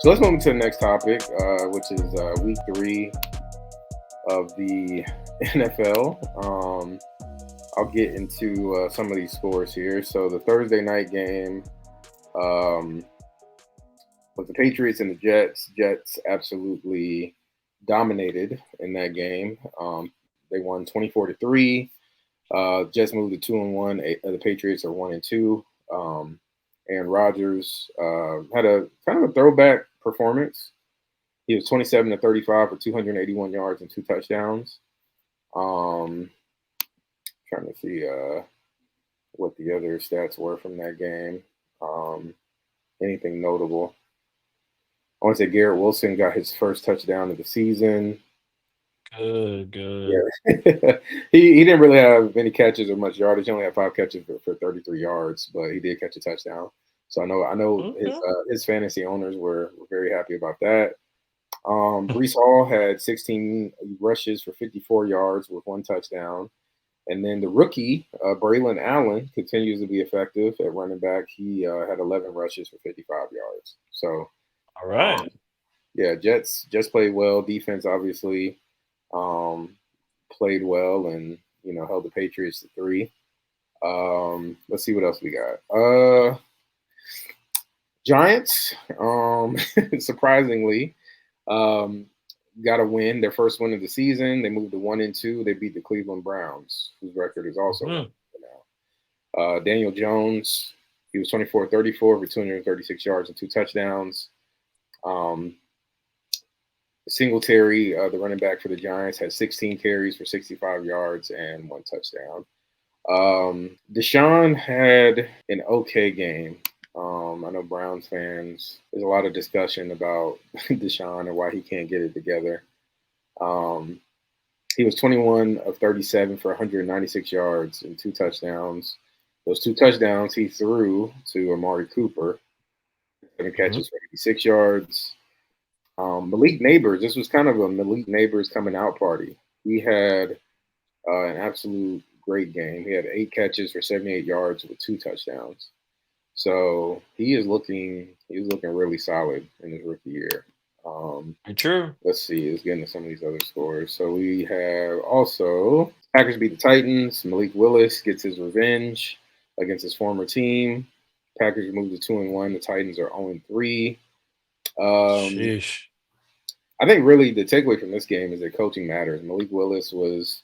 So let's move to the next topic, which is week 3 of the NFL. I'll get into some of these scores here. So the Thursday night game um, was the Patriots and the Jets. Jets absolutely dominated in that game. They won 24-3. Jets moved to 2-1. The Patriots are 1-2. Aaron Rodgers had a kind of a throwback performance. He was 27-35 for 281 yards and 2 touchdowns. Trying to see what the other stats were from that game. Anything notable? I want to say Garrett Wilson got his first touchdown of the season. Good. Yeah, he didn't really have many catches or much yardage. He only had 5 catches for 33 yards, but he did catch a touchdown. So I know his fantasy owners were very happy about that. Brees Hall had 16 rushes for 54 yards with 1 touchdown. And then the rookie, Braylon Allen, continues to be effective at running back. He had 11 rushes for 55 yards. So, All um, right. yeah, Jets played well. Defense obviously um, played well and, held the Patriots to 3. Let's see what else we got. Giants, surprisingly, um, got a win, their first win of the season. They moved to 1-2. They beat the Cleveland Browns, whose record is also 1 Mhm. now. Daniel Jones, he was 24-34 for 236 yards and 2 touchdowns. Um, Singletary, the running back for the Giants, had 16 carries for 65 yards and 1 touchdown. Deshaun had an okay game. I know Browns fans, there's a lot of discussion about Deshaun and why he can't get it together. Um, he was 21 of 37 for 196 yards and 2 touchdowns. Those 2 touchdowns he threw to Amari Cooper, 7 Mhm. catches for 86 yards. Malik Neighbors, this was kind of a Malik Neighbors coming out party. He had an absolute great game. He had 8 catches for 78 yards with 2 touchdowns. So he's looking really solid in his rookie year. Um, Very true. let's see, let's get into some of these other scores. So we have also Packers beat the Titans. Malik Willis gets his revenge against his former team. Packers move to 2-1. The Titans are 0-3. Um, Sheesh. I think really the takeaway from this game is that coaching matters. Malik Willis was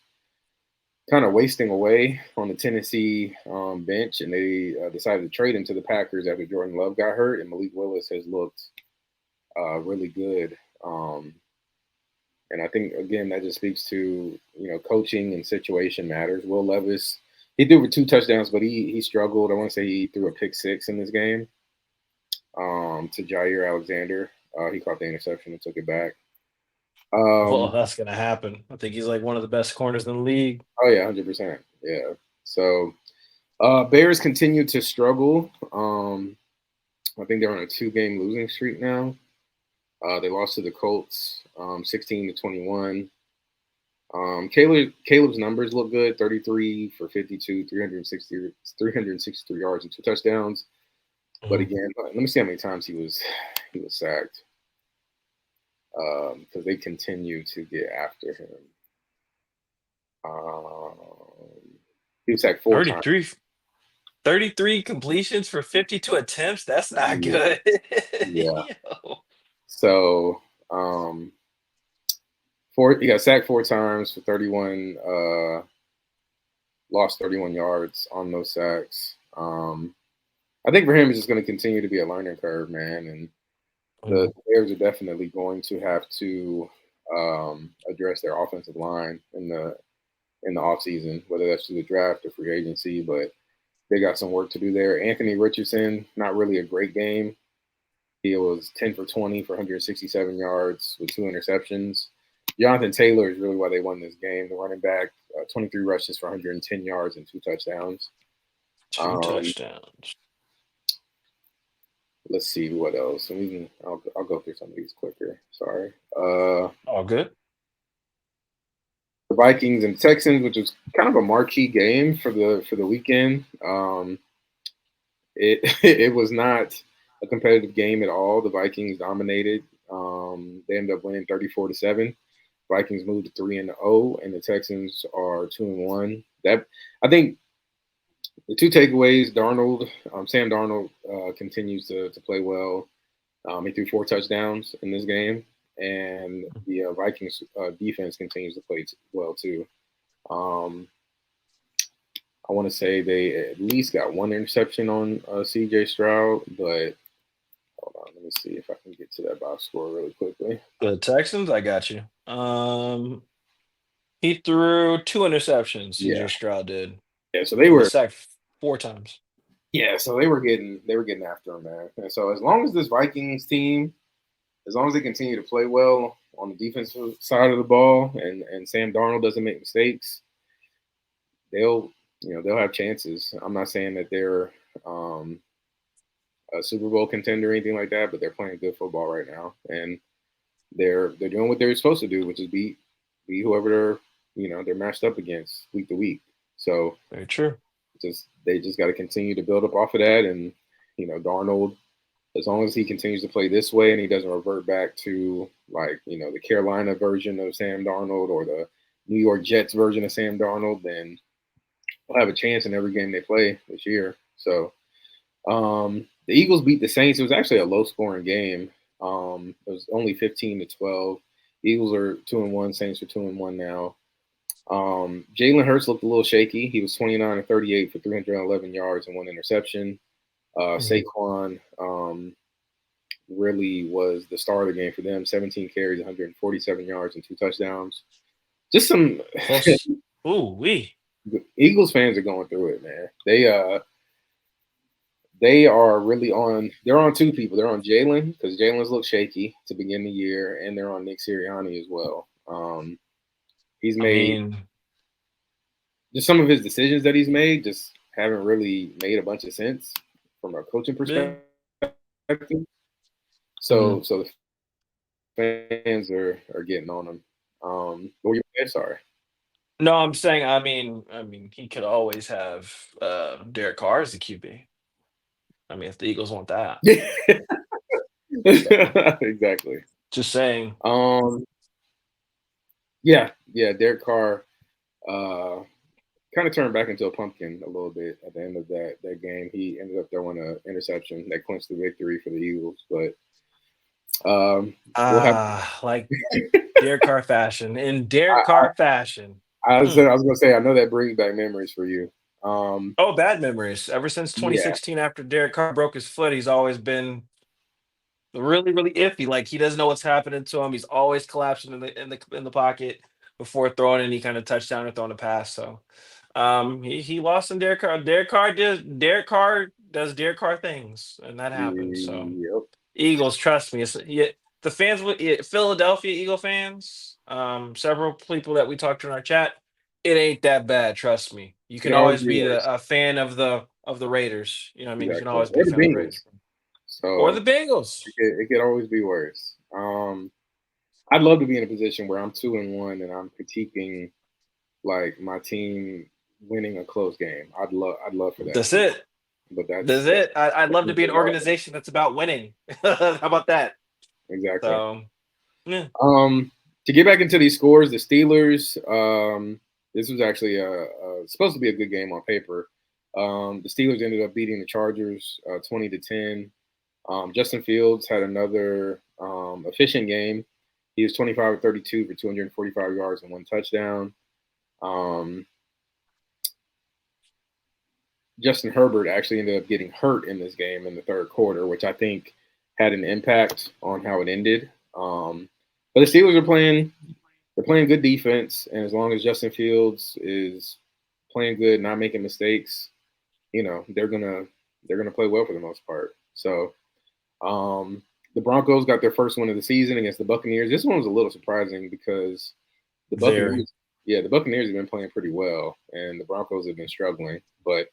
kind of wasting away on the Tennessee bench, and they decided to trade him to the Packers after Jordan Love got hurt, and Malik Willis has looked really good. And I think again that just speaks to coaching and situation matters. Will Levis, he threw for 2 touchdowns, but he struggled. I want to say he threw a pick 6 in this game to Jair Alexander. He caught the interception and took it back. Well, Um, that's gonna happen. I think he's like one of the best corners in the league. oh yeah, 100%. Yeah. So Bears continue to struggle. I think they're on a 2-game losing streak now. They lost to the Colts, 16-21. Caleb's numbers look good: 33 for 52, 363 yards and 2 touchdowns. But Mhm. again, let me see how many times he was sacked because they continue to get after him. Um, he was sacked 4 times. 33, 33 completions for 52 attempts. That's not Yeah, good. yeah. Yo. So he got sacked 4 times for 31. Lost 31 yards on those sacks. I think for him, it's just going to continue to be a learning curve, man. And the Mhm. Bears are definitely going to have to address their offensive line in the offseason, whether that's through the draft or free agency. But they got some work to do there. Anthony Richardson, not really a great game. He was 10 for 20 for 167 yards with 2 interceptions. Jonathan Taylor is really why they won this game. The running back, 23 rushes for 110 yards and 2 touchdowns. Two Um, touchdowns. let's see what else. And I'll go through some of these quicker. Sorry. All good. The Vikings and Texans, which was kind of a marquee game for the weekend. It it was not a competitive game at all. The Vikings dominated. They ended up winning 34-7. Vikings moved to 3-0, and the Texans are 2-1. That I think the two takeaways: Sam Darnold continues to play well. He threw 4 touchdowns in this game, and the Vikings defense continues to play well too. Um, I want to say they at least got one interception on C.J. Stroud, but hold on, let me see if I can get to that box score really quickly. The Texans, I got you. He threw 2 interceptions. Yeah, CJ Stroud did. yeah. So they He was were, sacked 4 times. yeah. So they were getting after him, man. And so as long as this Vikings team, as long as they continue to play well on the defensive side of the ball, and Sam Darnold doesn't make mistakes, they'll they'll have chances. I'm not saying that they're um, a Super Bowl contender or anything like that, but they're playing good football right now, and they're doing what they're supposed to do, which is beat whoever they're matched up against week to week. So Very true. they just got to continue to build up off of that, and Darnold, as long as he continues to play this way and he doesn't revert back to like the Carolina version of Sam Darnold or the New York Jets version of Sam Darnold, then they'll have a chance in every game they play this year. So the Eagles beat the Saints. It was actually a low scoring game. It was only 15-12. Eagles are 2-1. Saints are 2-1 now. Jalen Hurts looked a little shaky. He was 29-38 for 311 yards and 1 interception. Mhm. Saquon really was the star of the game for them. 17 carries, 147 yards, and 2 touchdowns. Just some Close. Ooh, we. Eagles fans are going through it, man. They are really on. They're on two people. They're on Jalen because Jalen's looked shaky to begin the year, and they're on Nick Sirianni as well. He's I made mean, just some of his decisions that he's made just haven't really made a bunch of sense from a coaching yeah. perspective. Mhm. So the fans are getting on him. What were you saying? Sorry. No, I'm saying, he could always have Derek Carr as the QB. I mean, if the Eagles want that. So Exactly. just saying. Um, yeah. Derek Carr kind of turned back into a pumpkin a little bit at the end of that game. He ended up throwing an interception that clinched the victory for the Eagles. But we'll have. Like Derek Carr fashion. In Derek I, Carr fashion. I was Hmm. I was gonna say I know that brings back memories for you. Um, Oh, bad memories. Ever since yeah, 2016, after Derek Carr broke his foot, he's always been really, really iffy. Like he doesn't know what's happening to him. He's always collapsing in the pocket before throwing any kind of touchdown or throwing a pass. So he lost in Derek Carr. Derek Carr does Derek Carr things, and that happens. So yep, Eagles, trust me. The fans with Philadelphia Eagle fans, several people that we talked to in our chat, it ain't that bad. Trust me. You it can could always always be be worse. a fan of the Raiders. You know what I mean? You can Exactly, always be or a the fan of the Raiders Bengals. or So the Bengals. it could always be worse. I'd love to be in a position where I'm 2-1 and I'm critiquing like my team winning a close game. I'd love for that to That's be, it. but That's that's it. I'd love to be an reality. organization that's about winning. How about that? Exactly. So, yeah. Um, to get back into these scores, the Steelers. This was actually supposed to be a good game on paper. The Steelers ended up beating the Chargers 20-10. Justin Fields had another efficient game. He was 25-32 for 245 yards and 1 touchdown. Um, Justin Herbert actually ended up getting hurt in this game in the third quarter, which I think had an impact on how it ended. But the Steelers are playing. They're playing good defense, and as long as Justin Fields is playing good, not making mistakes, they're gonna play well for the most part. So the Broncos got their first win of the season against the Buccaneers. This one was a little surprising because the Very. Buccaneers, yeah, the Buccaneers have been playing pretty well, and the Broncos have been struggling. But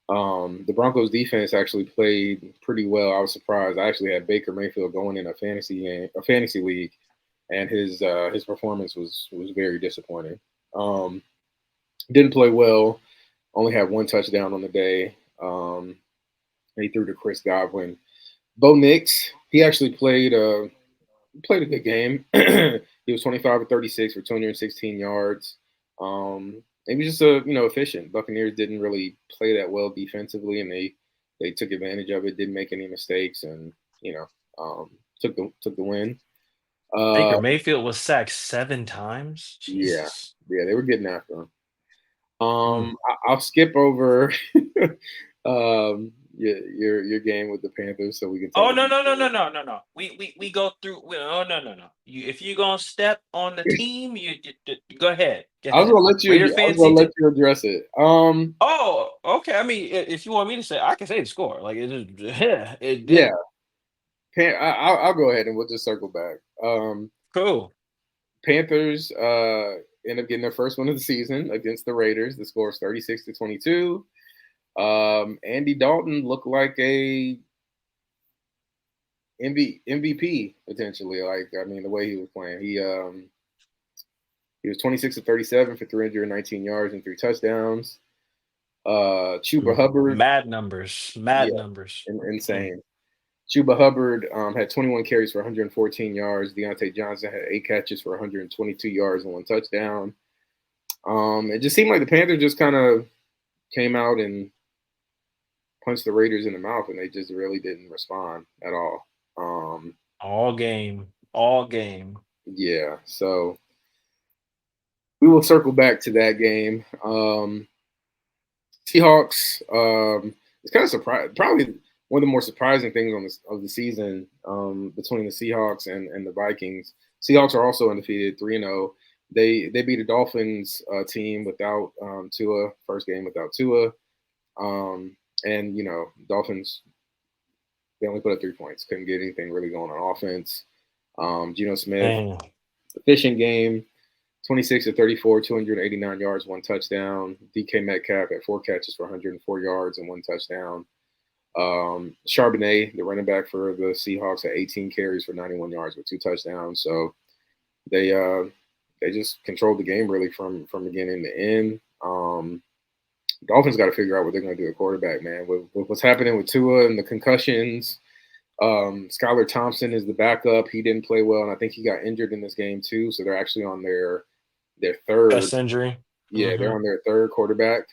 the Broncos defense actually played pretty well. I was surprised. I actually had Baker Mayfield going in a fantasy league, and his performance was very disappointing. Um, didn't play well. Only had 1 touchdown on the day. He threw to Chris Godwin. Bo Nix, he actually played a good game. He was 25 or 36 for 216 yards. He was just efficient. Buccaneers didn't really play that well defensively, and they took advantage of it. Didn't make any mistakes, and you know took the win. Baker Uh, Mayfield was sacked 7 times? yeah, Jesus. yeah, they were getting after him. Mm. I'll skip over your game with the Panthers, so we can talk Oh, about no, no, no, no, it. no, no, no. We go through oh, no, no, no. If you gonna step on the team, you go ahead. Go I was ahead. gonna let you. Raider I was fans gonna need let to. you address it. Oh, okay. I mean, if you want me to say, I can say the score. Like, it just yeah, it Yeah, did. I'll go ahead and we'll just circle back. Cool. Panthers end up getting their first win of the season against the Raiders. The score is 36-22. Andy Dalton looked like a MVP potentially. Like I mean, the way he was playing, he was 26 to 37 for 319 yards and 3 touchdowns. Chuba Hubbard, Mad numbers. Mad yeah, numbers. Mm. insane. Chuba Hubbard had 21 carries for 114 yards. Deontay Johnson had 8 catches for 122 yards and 1 touchdown. It just seemed like the Panthers just kind of came out and punched the Raiders in the mouth, and they just really didn't respond at all. All game. All game. Yeah, so we will circle back to that game. Seahawks. It's kind of surprised. Probably one of the more surprising things on this of the season between the Seahawks and the Vikings. Seahawks are also undefeated, 3-0. They beat a Dolphins team without Tua. First game without Tua. And Dolphins, they only put up 3 points. Couldn't get anything really going on offense. Geno Smith, Man. efficient game. 26 to 34, 289 yards, 1 touchdown. DK Metcalf had 4 catches for 104 yards and 1 touchdown. Charbonnet, the running back for the Seahawks, had 18 carries for 91 yards with 2 touchdowns. So they just controlled the game really from beginning to end. Dolphins got to figure out what they're going to do at quarterback, man. With what's happening with Tua and the concussions, Skylar Thompson is the backup. He didn't play well, and I think he got injured in this game too. So they're actually on their third. Chest injury. Yeah, they're Hmm. on their third quarterback.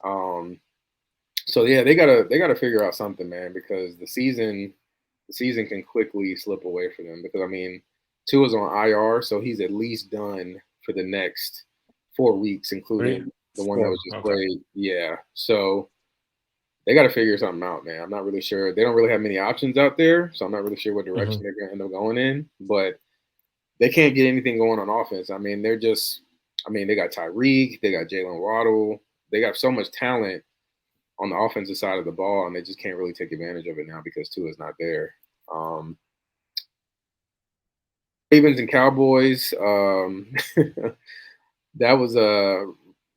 Um, so yeah, they gotta figure out something, man, because the season can quickly slip away for them. Because I mean, Tua's on IR, so he's at least done for the next 4 weeks, Three, including the one that was 4. just Okay. played. Yeah, so they got to figure something out, man. I'm not really sure. They don't really have many options out there, so I'm not really sure what direction Hmm. they're going to end up going in. But they can't get anything going on offense. I mean, they got Tyreek, they got Jalen Waddle, they got so much talent on the offensive side of the ball, and they just can't really take advantage of it now because Tua is not there. Um, Ravens and Cowboys. That was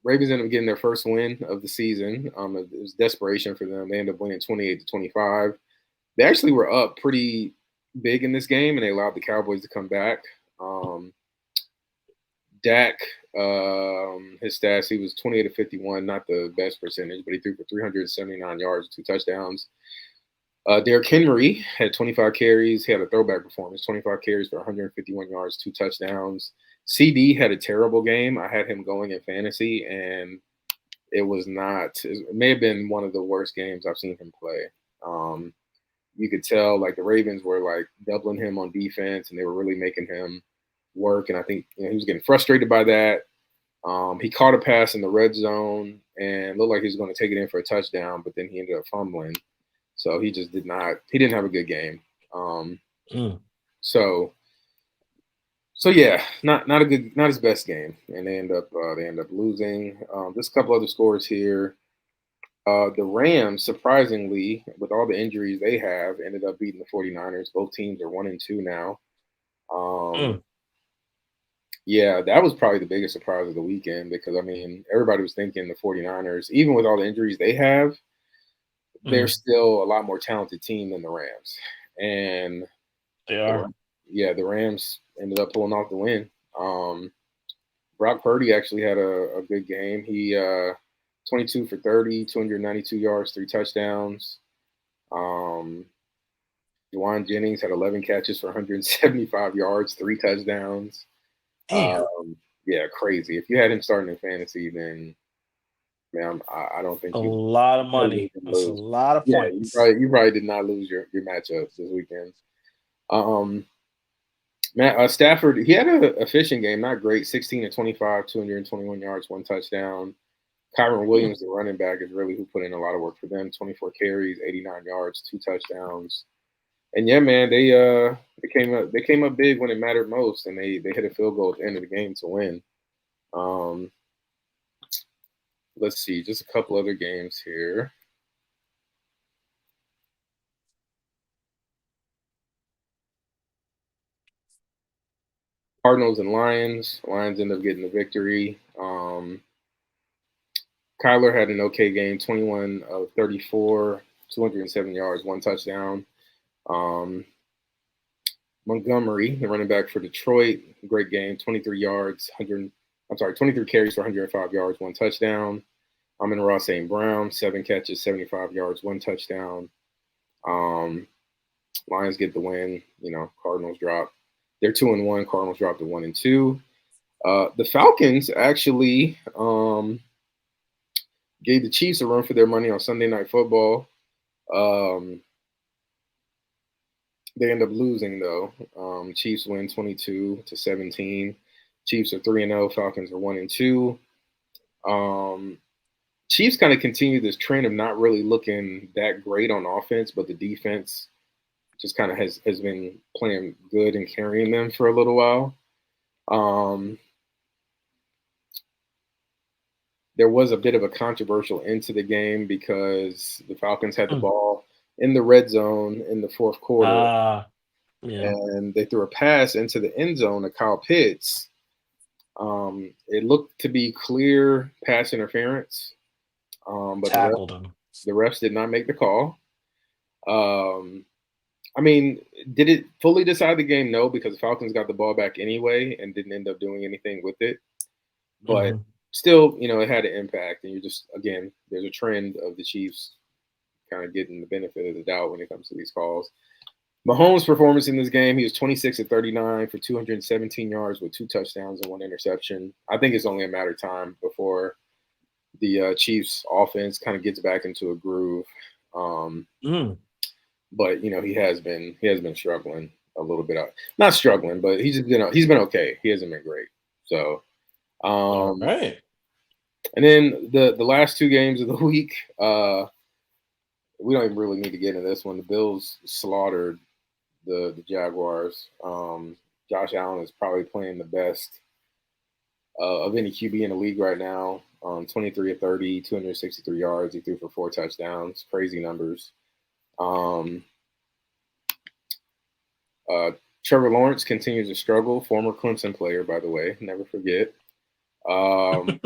Ravens ended up getting their first win of the season. It was desperation for them. They ended up winning 28-25. They actually were up pretty big in this game, and they allowed the Cowboys to come back. Um, Dak, his stats, he was 28 to 51, not the best percentage, but he threw for 379 yards, 2 touchdowns. Derrick Henry had 25 carries. He had a throwback performance, 25 carries for 151 yards, 2 touchdowns. CD had a terrible game. I had him going in fantasy, and it was not. It may have been one of the worst games I've seen him play. Um, you could tell like the Ravens were like doubling him on defense, and they were really making him work. And I think he was getting frustrated by that. He caught a pass in the red zone and looked like he was going to take it in for a touchdown, but then he ended up fumbling. So he just did not. He didn't have a good game. Um, Mm. so so yeah, not a good, not his best game, and they end up losing. Just a couple other scores here. The Rams, surprisingly, with all the injuries they have, ended up beating the 49ers. Both teams are 1-2 now. Um, Mm. yeah, that was probably the biggest surprise of the weekend because, I mean, everybody was thinking the 49ers, even with all the injuries they have, they're Mm. still a lot more talented team than the Rams. And They the, are. yeah, the Rams ended up pulling off the win. Brock Purdy actually had a good game. He 22 for 30, 292 yards, 3 touchdowns. Um, Juwan Jennings had 11 catches for 175 yards, 3 touchdowns. Damn. Yeah, crazy. If you had him starting in fantasy, then man, I don't think A you lot of probably money. didn't That's a lose. lot of Yeah, points. you probably did not lose your matchups this weekend. Um, Matt Stafford, he had a efficient game, not great. 16 to 25, 221 yards, 1 touchdown. Kyron Hmm. Williams, the running back, is really who put in a lot of work for them. 24 carries, 89 yards, 2 touchdowns. And yeah, man, they came up big when it mattered most, and they hit a field goal at the end of the game to win. Um, let's see, just a couple other games here. Cardinals and Lions. Lions end up getting the victory. Kyler had an okay game, 21 of 34, 207 yards, 1 touchdown. Um, Montgomery, the running back for Detroit, great game, 23 yards, 100. I'm sorry, 23 carries for 105 yards, 1 touchdown. Amon-Ra St. Brown, 7 catches, 75 yards, 1 touchdown. Um, Lions get the win. Cardinals drop. They're 2-1. Cardinals drop to 1-2. The Falcons actually gave the Chiefs a run for their money on Sunday Night Football. Um, they end up losing though. Chiefs win 22-17. Chiefs are 3-0. Falcons are 1-2. Um, Chiefs kind of continue this trend of not really looking that great on offense, but the defense just kind of has been playing good and carrying them for a little while. Um, there was a bit of a controversial end to the game because the Falcons had the Hmm. ball in the red zone in the fourth quarter, Ah, yeah. and they threw a pass into the end zone to Kyle Pitts. It looked to be clear pass interference, but Tackled him. the refs did not make the call. Um, I mean, did it fully decide the game? No, because the Falcons got the ball back anyway and didn't end up doing anything with it. But Hmm. still, it had an impact. And you just, again, there's a trend of the Chiefs kind of getting the benefit of the doubt when it comes to these calls. Mahomes' performance in this game, he was 26 of 39 for 217 yards with 2 touchdowns and 1 interception. I think it's only a matter of time before the Chiefs' offense kind of gets back into a groove. Um, Mm. but he has been struggling a little bit. Not struggling, but he's been okay. He hasn't been great. So, All um, right. and then the last two games of the week, we don't even really need to get into this one. The Bills slaughtered the Jaguars. Josh Allen is probably playing the best of any QB in the league right now. 23 of 30, 263 yards. He threw for 4 touchdowns. Crazy numbers. Um, uh, Trevor Lawrence continues to struggle. Former Clemson player, by the way. Never forget. Um,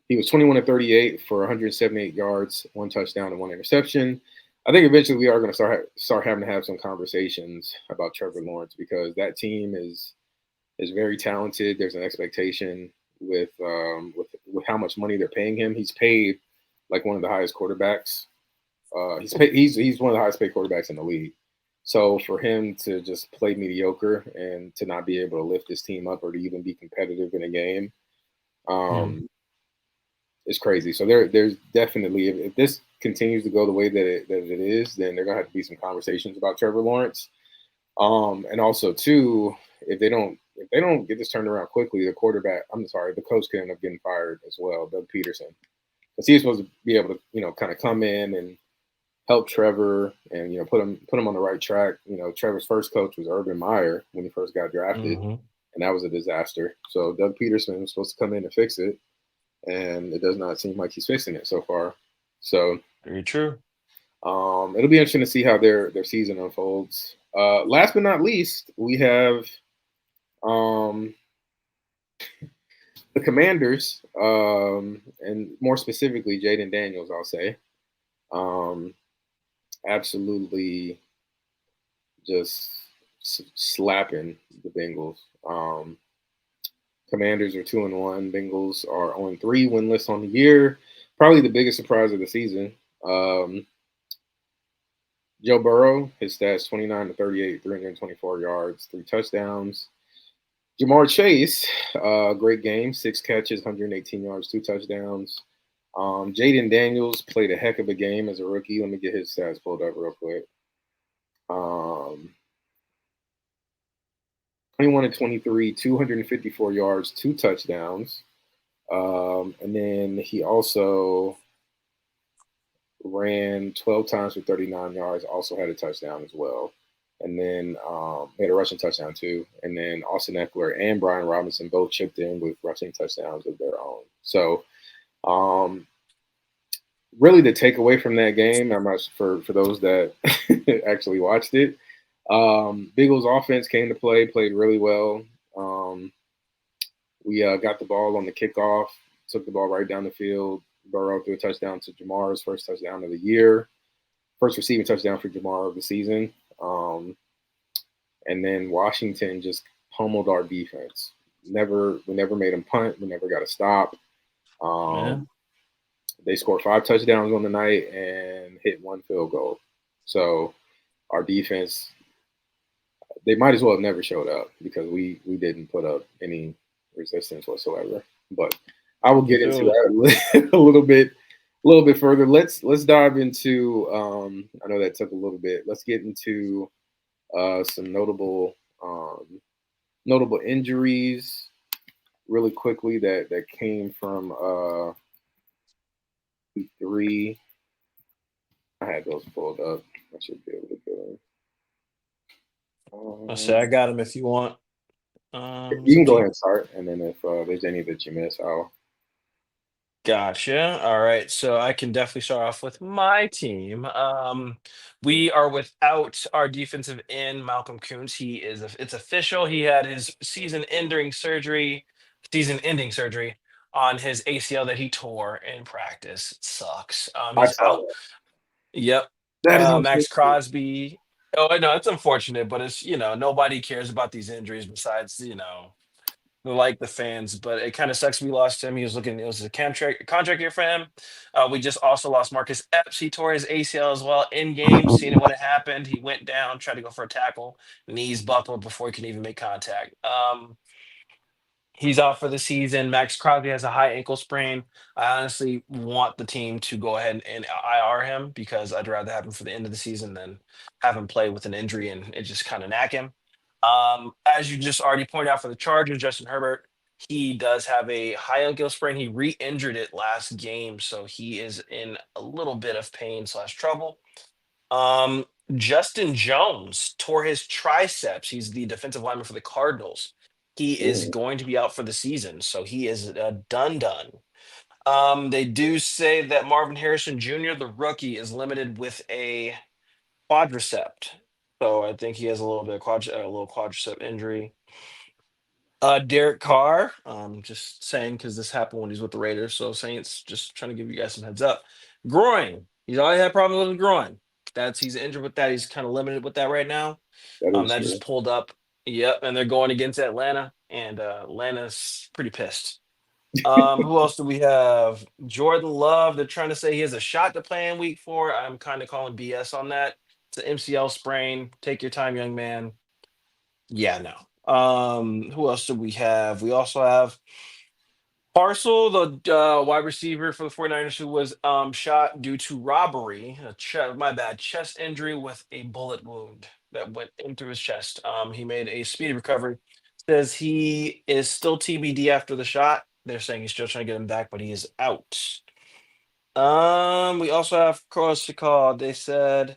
he was 21 of 38 for 178 yards, 1 touchdown, and 1 interception. I think eventually we are going to start having to have some conversations about Trevor Lawrence because that team is very talented. There's an expectation with how much money they're paying him. He's paid like one of the highest quarterbacks. He's one of the highest paid quarterbacks in the league. So for him to just play mediocre and to not be able to lift his team up or to even be competitive in a game, Mm. um, is crazy. So there's definitely if this continues to go the way that it is, then there gonna have to be some conversations about Trevor Lawrence. And also too, if they don't get this turned around quickly, the quarterback, I'm sorry, the coach could end up getting fired as well, Doug Peterson, because he's supposed to be able to kind of come in and help Trevor and put him on the right track. Trevor's first coach was Urban Meyer when he first got drafted, Hmm. and that was a disaster. So Doug Peterson was supposed to come in and fix it, and it does not seem like he's fixing it so far. So Very true. it'll be interesting to see how their season unfolds. Last but not least, we have um, the Commanders, and more specifically, Jaden Daniels. I'll say, um, absolutely just slapping the Bengals. Commanders are 2-1. Bengals are 0-3, winless on the year. Probably the biggest surprise of the season. Um, Joe Burrow, his stats 29 to 38, 324 yards, 3 touchdowns. Jamar Chase, great game, 6 catches, 118 yards, 2 touchdowns. Jaden Daniels played a heck of a game as a rookie. Let me get his stats pulled up real quick. Um, 21 to 23, 254 yards, 2 touchdowns. And then he also ran 12 times for 39 yards, also had a touchdown as well. And then had a rushing touchdown too. And then Austin Eckler and Brian Robinson both chipped in with rushing touchdowns of their own. So um, really the takeaway from that game, I'm not for those that actually watched it. Bengals offense came to play, played really well. Um, we got the ball on the kickoff, took the ball right down the field. Burrow threw a touchdown to Jamar's first touchdown of the year, first receiving touchdown for Jamar of the season. And then Washington just pummeled our defense. We never made them punt. We never got a stop. Yeah. Um, they scored 5 touchdowns on the night and hit 1 field goal. So our defense, they might as well have never showed up because we didn't put up any resistance whatsoever. But I will get into Do it. that a little bit further. Let's dive into. I know that took a little bit. Let's get into some notable injuries really quickly that came from week three. I had those pulled up. I should be able to get them. I say I Um, got him if you want. It's you up can to go you. ahead and start, and then if there's any that you miss, I'll. Gotcha. All right. So I can definitely start off with my team. We are without our defensive end, Malcolm Kuntz. It's official. He had his season ending surgery on his ACL that he tore in practice. It sucks. I He's saw out. that. Yep. That is Max unfortunate. Crosby. Oh, I know it's unfortunate, but it's nobody cares about these injuries besides like the fans, but it kind of sucks we lost him. It was a contract year for him. We just also lost Marcus Epps. He tore his ACL as well in game. Seen it when it happened. He went down, tried to go for a tackle, knees buckled before he could even make contact. He's out for the season. Max Crosby has a high ankle sprain. I honestly want the team to go ahead and IR him because I'd rather have him for the end of the season than have him play with an injury and it just kind of knack him. As you just already pointed out for the Chargers, Justin Herbert, he does have a high ankle sprain. He re-injured it last game, so he is in a little bit of pain slash trouble. Um, Justin Jones tore his triceps. He's the defensive lineman for the Cardinals. He is Mm, going to be out for the season, so he is done. They do say that Marvin Harrison Jr., the rookie, is limited with a quadricep. So I think he has a little quadricep injury. Derek Carr, just saying because this happened when he's with the Raiders. So Saints, just trying to give you guys some heads up. Groin. He's already had problems with his groin. He's injured with that. He's kind of limited with that right now. that is That true. just pulled up. Yep, and they're going against Atlanta, and Atlanta's pretty pissed. Who else do we have? Jordan Love. They're trying to say he has a shot to play in week 4. I'm kind of calling BS on that. It's an MCL sprain. Take your time, young man. Yeah, no. Who else do we have? We also have Parcel, the wide receiver for the 49ers, who was shot due to robbery. My bad, chest injury with a bullet wound that went into his chest. He made a speedy recovery. Says he is still TBD after the shot. They're saying he's still trying to get him back, but he is out. We also have cross to call. They said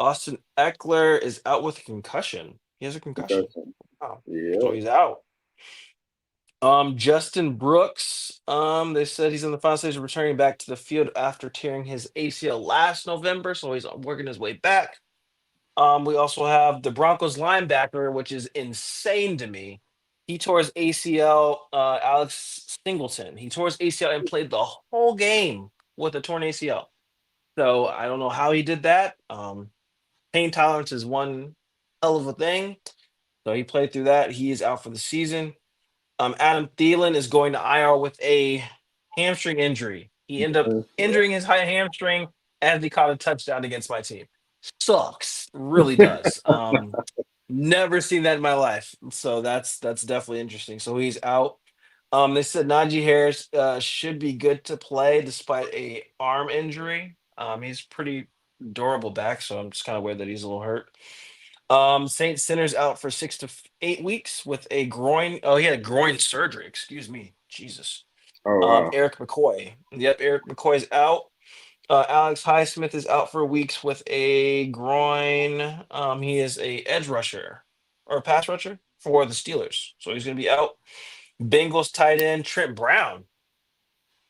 Austin Eckler is out with a concussion. He has a concussion. Concussion. Oh, so Yeah, he's out. Justin Brooks, they said he's in the final stage of returning back to the field after tearing his ACL last November, so he's working his way back. We also have the Broncos linebacker, which is insane to me. He tore his ACL, Alex Singleton. He tore his ACL and played the whole game with a torn ACL. So I don't know how he did that. Pain tolerance is one hell of a thing. So he played through that. He is out for the season. Adam Thielen is going to IR with a hamstring injury. He ended up yeah. injuring his high hamstring as he caught a touchdown against my team. sucks. Really does. Never seen that in my life. So that's definitely interesting. So he's out. They said Najee Harris should be good to play despite a arm injury. He's pretty durable back, so I'm just kind of weird that he's a little hurt. Saint Sinner's out for 6 to 8 weeks with a groin. Oh, he had a groin surgery. Excuse me. Jesus. Oh wow. Eric McCoy. Yep, Eric McCoy's out. Alex Highsmith is out for weeks with a groin. He is a edge rusher or a pass rusher for the Steelers, so he's going to be out. Bengals tight end Trent Brown,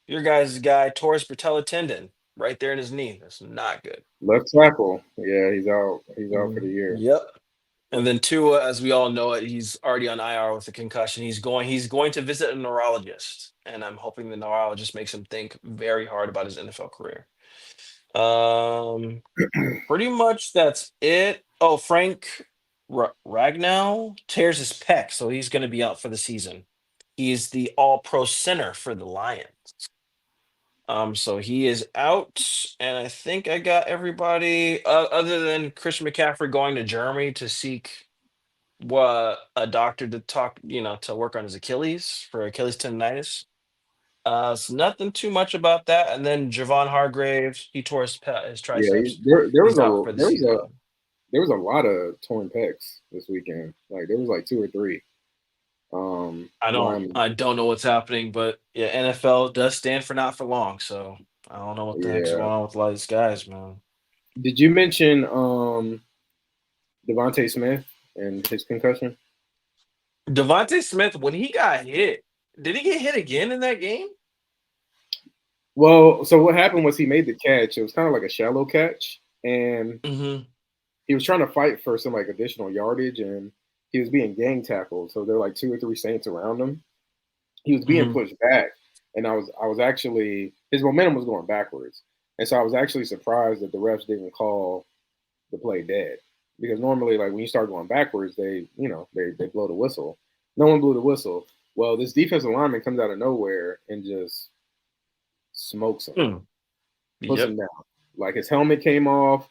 your guys' guy, tore his patella tendon right there in his knee. That's not good. Left tackle. Yeah, he's out. He's out for the year. Yep. And then Tua, as we all know it, he's already on IR with a concussion. He's going to visit a neurologist, and I'm hoping the neurologist makes him think very hard about his NFL career. Um, Pretty much that's it. Oh, Frank Ragnow tears his pec, so he's going to be out for the season. He's the All-Pro center for the Lions. So he is out, and I think I got everybody other than Christian McCaffrey going to Germany to seek what a doctor to talk, to work on his Achilles for Achilles tendonitis. So nothing too much about that. And then Javon Hargraves, he tore his Yeah, triceps. there was He's out a for the there was a season. there was a lot of torn pecs this weekend. Like there was like two or three. I don't Linemen. I don't know what's happening, but yeah, NFL does stand for not for long. So I don't know what the heck's Yeah. going on with a lot of these guys, man. Did you mention Devontae Smith and his concussion? Devontae Smith, when he got hit, did he get hit again in that game? Well, so what happened was he made the catch. It was kind of like a shallow catch, and Mm-hmm. he was trying to fight for some like additional yardage, and he was being gang tackled. So there were like two or three Saints around him. He was being Mm-hmm. pushed back, and I was actually his momentum was going backwards, and so I was actually surprised that the refs didn't call the play dead, because normally like when you start going backwards, they blow the whistle. No one blew the whistle. Well, this defensive lineman comes out of nowhere and just smokes him, Mm. puts Yep. him down. Like his helmet came off.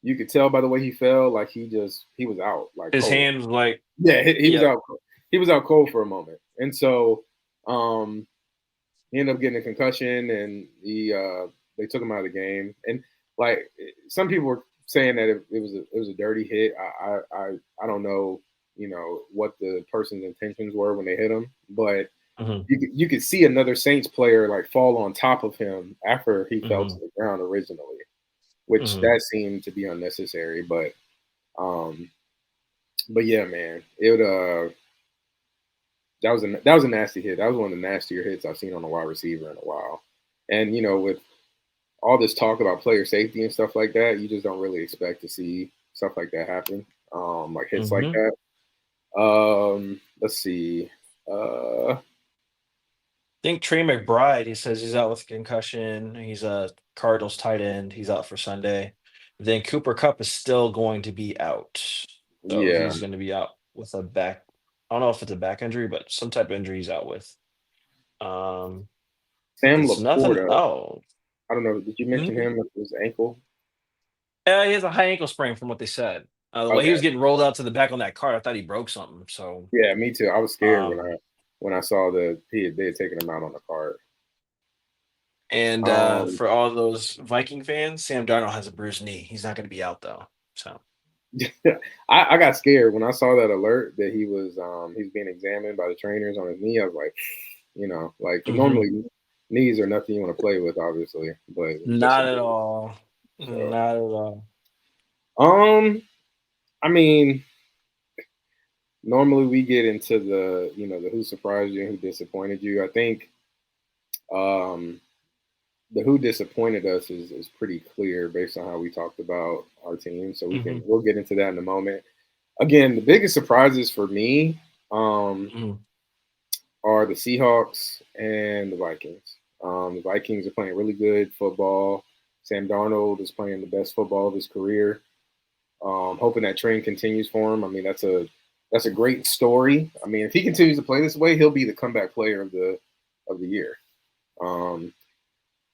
You could tell by the way he fell, like he was out, like His cold. hand was like, Yeah, he was yep. out. He was out cold for a moment, and so um, he ended up getting a concussion, and they took him out of the game. And like some people were saying that it was a dirty hit. I don't know, what the person's intentions were when they hit him, but Mm-hmm. you could see another Saints player like fall on top of him after he fell to Mm-hmm. the ground originally, which Mm-hmm. that seemed to be unnecessary. Um, but yeah, man, that was a nasty hit. That was one of the nastier hits I've seen on a wide receiver in a while. And with all this talk about player safety and stuff like that, you just don't really expect to see stuff like that happen. Like hits like Mm-hmm. that. Let's see. Uh, Think Trey McBride, he says he's out with concussion. He's a Cardinals tight end. He's out for Sunday. Then Cooper Cup is still going to be out. So yeah, he's going to be out with a back. I don't know if it's a back injury, but some type of injury he's out with. Um, Sam it's nothing. Laporta. Oh, I don't know. Did you mention mhm. him with his ankle? He has a high ankle sprain from what they said. The way he Okay. was getting rolled out to the back on that cart, I thought he broke something. So, Yeah, me too. I was scared when um, I saw that they had taken him out on the card. and Um, for all those Viking fans, Sam Darnold has a bruised knee. He's not going to be out though. So. I got scared when I saw that alert that he was being examined by the trainers on his knee. I was like, like 'cause Mhm. normally knees are nothing you want to play with, obviously, but just a Not at bruise. all. So, Not at all. um, I mean, normally we get into the who surprised you and who disappointed you. I think um the who disappointed us is pretty clear based on how we talked about our team. So Mhm, we'll get into that in a moment. Again, the biggest surprises for me mhm, are the Seahawks and the Vikings. The Vikings are playing really good football. Sam Darnold is playing the best football of his career. Hoping that trend continues for him. I mean, that's a great story. I mean, if he continues to play this way, he'll be the comeback player of the year. Um,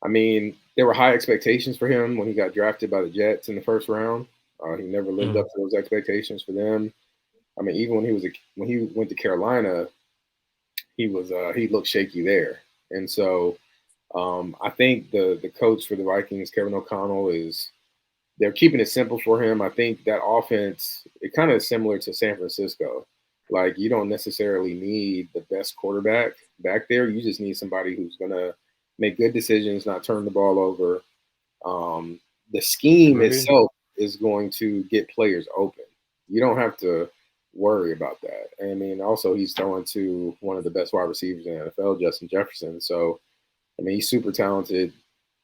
I mean, there were high expectations for him when he got drafted by the Jets in the first round. He never lived up Mm. to those expectations for them. I mean, even when he went to Carolina, he looked shaky there, and so I think the coach for the Vikings, Kevin O'Connell, is they're keeping it simple for him. I think that offense it kind of is similar to San Francisco. Like you don't necessarily need the best quarterback back there. You just need somebody who's gonna make good decisions, not turn the ball over. Um, the scheme Agreed. itself is going to get players open. You don't have to worry about that. I mean, also he's throwing to one of the best wide receivers in the NFL, Justin Jefferson. So I mean, he's super talented.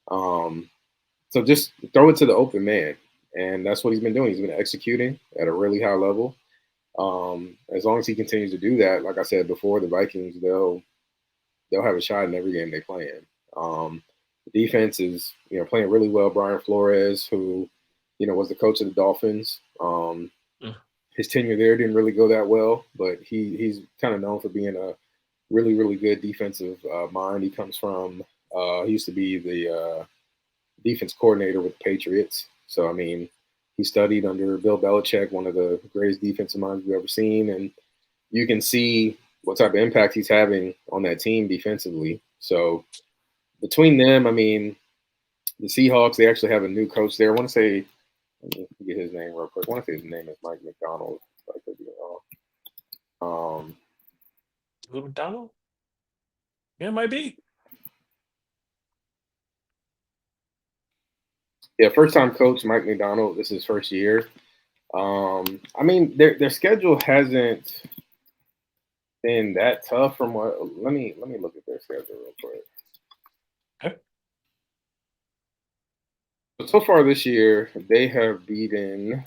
Um, so just throw it to the open man, and that's what he's been doing. He's been executing at a really high level. As long as he continues to do that, like I said before, the Vikings they'll have a shot in every game they play in. The defense is playing really well. Brian Flores, who was the coach of the Dolphins, Mm. his tenure there didn't really go that well, but he's kind of known for being a really good defensive mind. He comes from he used to be the defense coordinator with the Patriots. So I mean, he studied under Bill Belichick, one of the greatest defensive minds we've ever seen, and you can see what type of impact he's having on that team defensively. So between them, I mean, the Seahawks, they actually have a new coach there. I want to say, let me get his name real quick. I want to say his name is Mike McDonald. I could be wrong. Lou McDonald? Yeah, it might be. Yeah, first time coach Mike McDonald. This is his first year. I mean, their schedule hasn't been that tough. From what let me look at their schedule real quick. Okay. So far this year, they have beaten.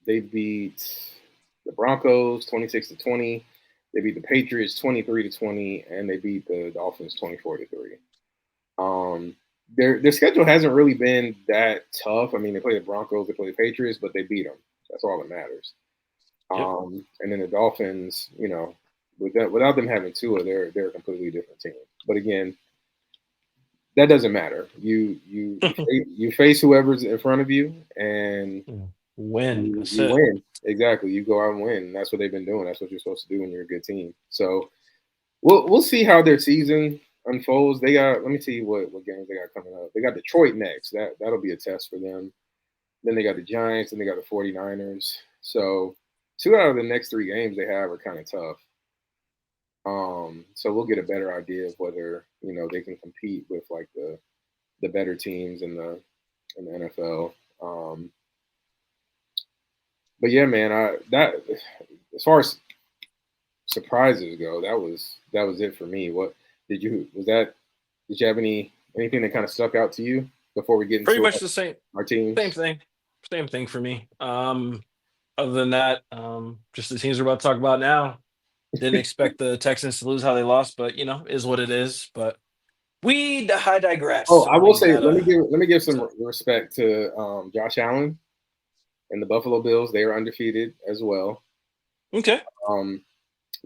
They beat the Broncos 26-20. They beat the Patriots 23-20, and they beat the Dolphins 24-3. Um, their schedule hasn't really been that tough. I mean, they play the Broncos, they play the Patriots, but they beat them. That's all that matters. Yep. And then the Dolphins, without them having Tua, they're a completely different team. But again, that doesn't matter. You face whoever's in front of you, and Mm. Win. That's you it. win. Exactly. You go out and win. And that's what they've been doing. That's what you're supposed to do when you're a good team. So we'll see how their season unfolds. They got let me see what games they got coming up. They got Detroit next. That'll be a test for them. Then they got the Giants and they got the 49ers. So two out of the next three games they have are kind of tough. So we'll get a better idea of whether they can compete with like the better teams in the NFL. But yeah, man, that as far as surprises go, that was it for me. What did you was that? Did you have anything that kind of stuck out to you before we get Pretty into much the our same teams? thing. Same thing for me. Other than that, just the teams we're about to talk about now. Didn't expect the Texans to lose how they lost, but is what it is. But I digress. Oh, I So will we say, gotta. let me give some So respect to Josh Allen and the Buffalo Bills. They are undefeated as well. okay. Um,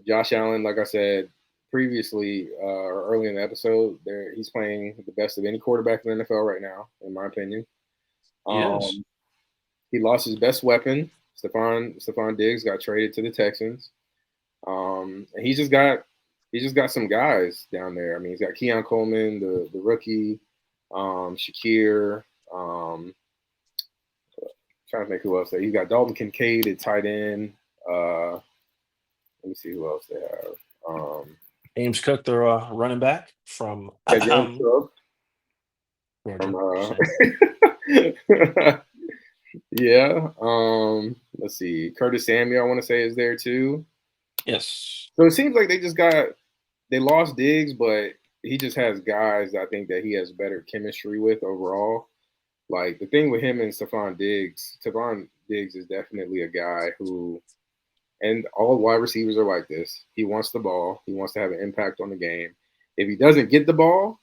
Josh Allen, like I said previously or early in the episode, he's playing the best of any quarterback in the NFL right now, in my opinion. He is. Um, he lost his best weapon. Stephon Diggs got traded to the Texans. And he's just got some guys down there. I mean, he's got Keon Coleman, the rookie, Shakir. Trying to think who else. He's got Dalton Kincaid at tight end. Let me see who else they have. James Cook, their running back from Yeah, James Cook from Georgia. So yeah. Let's see. Curtis Samuel, I want to say, is there too. yes. So it seems like they lost Diggs, but he just has guys I think that he has better chemistry with overall. Like the thing with him and Stephon Diggs is definitely a guy who, and all wide receivers are like this. He wants the ball. He wants to have an impact on the game. If he doesn't get the ball,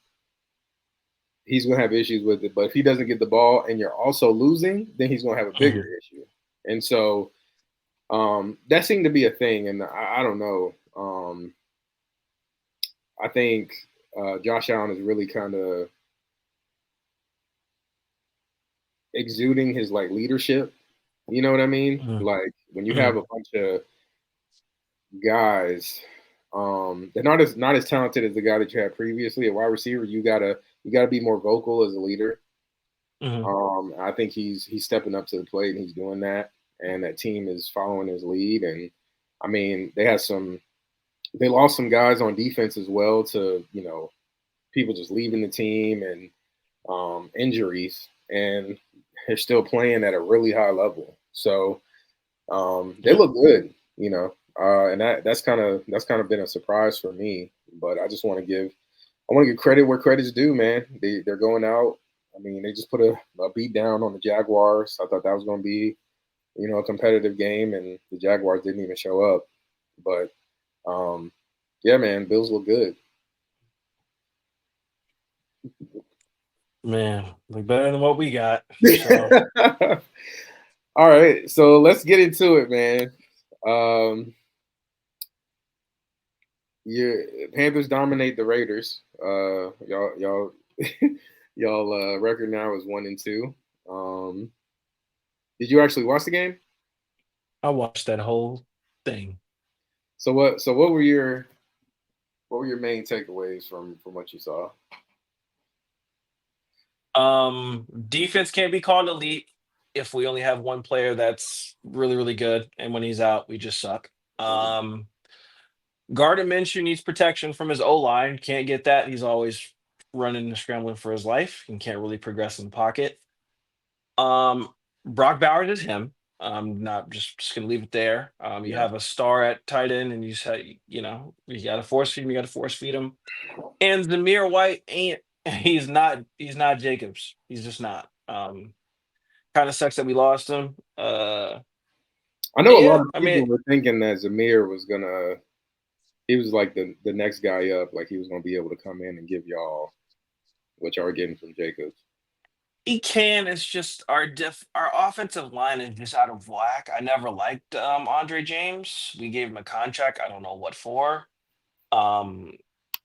he's going to have issues with it. But if he doesn't get the ball and you're also losing, then he's going to have a bigger Mhm. issue. And so that seemed to be a thing. And I don't know. I think Josh Allen is really kind of exuding his like leadership. You know what I mean? Mhm, Like when you have mhm, a bunch of guys, they're not as talented as the guy that you had previously. A wide receiver, you gotta be more vocal as a leader. mhm. I think he's stepping up to the plate and he's doing that, and that team is following his lead. And I mean, they lost some guys on defense as well to people just leaving the team and injuries, and they're still playing at a really high level. So they Yep, look good, and that's kind of been a surprise for me. But I want to give credit where credit's due, man. They're going out. I mean, they just put a beat down on the Jaguars. I thought that was going to be a competitive game, and the Jaguars didn't even show up. But yeah, man, Bills look good. man, look better than what we got. So All right, so let's get into it, man. Um, Yeah, Panthers dominate the Raiders. Y'all, y'all record now is 1-2. Um, did you actually watch the game? I watched that whole thing. So what were your main takeaways from what you saw? Defense can't be called elite if we only have one player that's really, really good, and when he's out, we just suck. Mhm. Gardner Minshew needs protection from his O line. Can't get that. He's always running and scrambling for his life and can't really progress in the pocket. Um, Brock Bowers is him. I'm not just gonna leave it there. You Yeah, have a star at tight end, and you say, you got to force feed him. You got to force feed him. And Zamir White ain't. He's not. He's not Jacobs. He's just not. Kind of sucks that we lost him. I know a lot Yeah. of I mean, people were thinking that Zamir was gonna. He was like the next guy up, like he was gonna be able to come in and give y'all what y'all are getting from Jacobs. he can. It's just our offensive line is just out of whack. I never liked Andre James. We gave him a contract. I don't know what for. Um,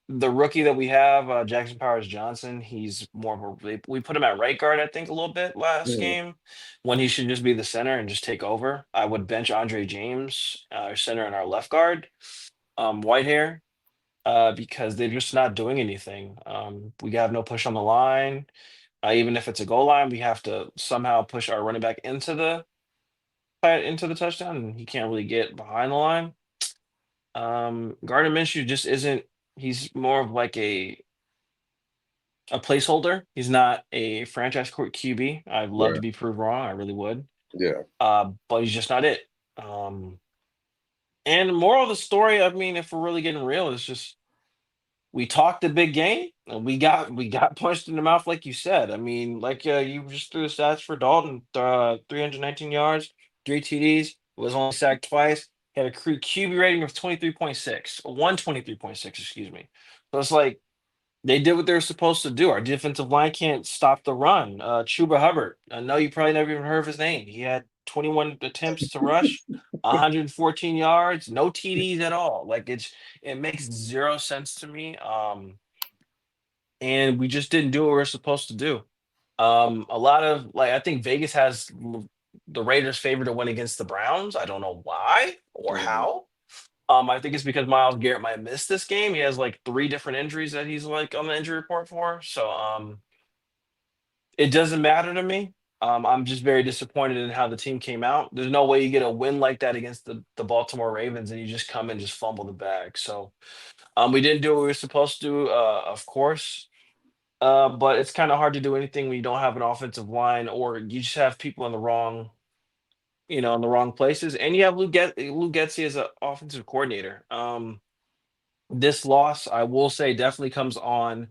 the rookie that we have, Jackson Powers Johnson, he's more of a we put him at right guard, I think, a little bit last Mhm. game when he should just be the center and just take over. I would bench Andre James, our center and our left guard, Whitehair, because they're just not doing anything. We have no push on the line. Even if it's a goal line, we have to somehow push our running back into the touchdown, and he can't really get behind the line. Gardner Minshew just isn't. He's more of like a placeholder. He's not a franchise court QB. I'd love Yeah, to be proved wrong. I really would. yeah, But he's just not it. And the moral of the story, I mean, if we're really getting real, is just we talked a big game and we got punched in the mouth, like you said. I mean, like you just threw the stats for Dalton, 319 yards, 3 TDs, was only sacked twice. He had a crew QB rating of 23.6, 123.6, excuse me. So it's like they did what they were supposed to do. Our defensive line can't stop the run. Chuba Hubbard, I know you probably never even heard of his name. He had 21 attempts to rush, 114 yards, no TDs at all. Like it makes zero sense to me. And we just didn't do what we are supposed to do. A lot of like I think Vegas has the Raiders favored to win against the Browns. I don't know why or mhm, how. I think it's because Miles Garrett might miss this game. He has like three different injuries that he's like on the injury report for. So it doesn't matter to me. I'm just very disappointed in how the team came out. There's no way you get a win like that against the Baltimore Ravens and you just come and just fumble the bag. So we didn't do what we were supposed to do, of course. But it's kind of hard to do anything when you don't have an offensive line or you just have people in the wrong, in the wrong places. And you have Lou Getsy as an offensive coordinator. This loss, I will say, definitely comes on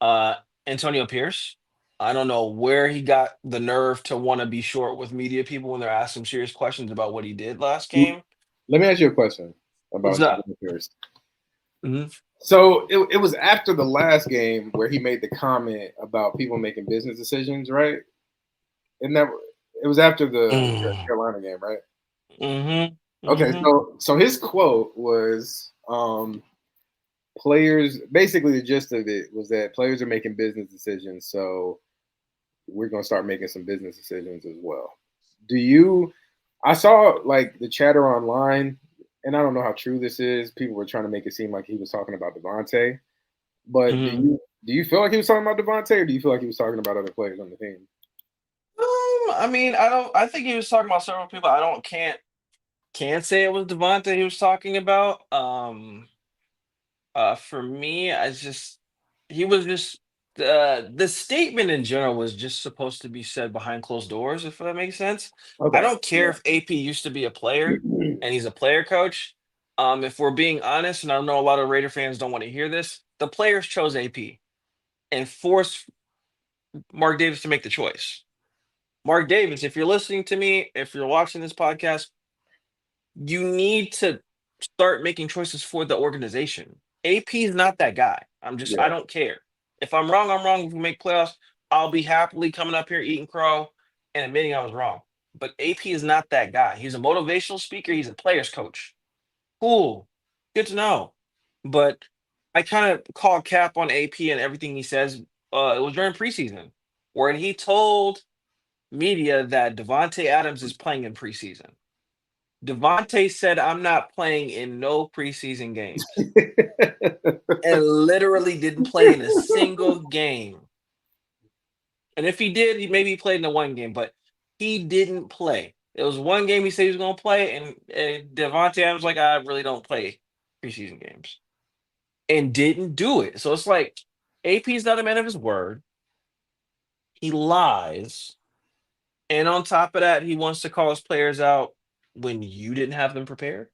uh, Antonio Pierce. I don't know where he got the nerve to want to be short with media people when they're asking serious questions about what he did last mhm. game. Let me ask you a question about What's up? Antonio Pierce. Mhm. So it was after the last game where he made the comment about people making business decisions, right? It never. It was after the Mm. Carolina game, right? Mhm. Okay, Mhm. so his quote was, players, basically the gist of it was that players are making business decisions, so we're gonna start making some business decisions as well. Do you? I saw like the chatter online, and I don't know how true this is. People were trying to make it seem like he was talking about Devontae, but Mhm. do you feel like he was talking about Devontae, or do you feel like he was talking about other players on the team? I mean, I don't. I think he was talking about several people. I don't can't say it was Devontae he was talking about. For me, I just he was just the statement in general was just supposed to be said behind closed doors, if that makes sense. I Okay. don't care Yeah. if AP used to be a player and he's a player coach. If we're being honest, and I know a lot of Raider fans don't want to hear this, the players chose AP and forced Mark Davis to make the choice. Mark Davis, if you're listening to me, if you're watching this podcast, you need to start making choices for the organization. AP is not that guy. I Yeah. don't care. If I'm wrong, I'm wrong. If we make playoffs, I'll be happily coming up here eating crow and admitting I was wrong. But AP is not that guy. He's a motivational speaker. He's a player's coach. Cool. Good to know. But I kind of call cap on AP and everything he says. It was during preseason where he told media that Devontae Adams is playing in preseason. Devontae said, "I'm not playing in no preseason games," and literally didn't play in a single game. And if he did, he played in the one game, but he didn't play. It was one game he said he was going to play, and Devontae Adams was like, "I really don't play preseason games," and didn't do it. So it's like AP's not a man of his word. He lies, and on top of that, he wants to call his players out when you didn't have them prepared.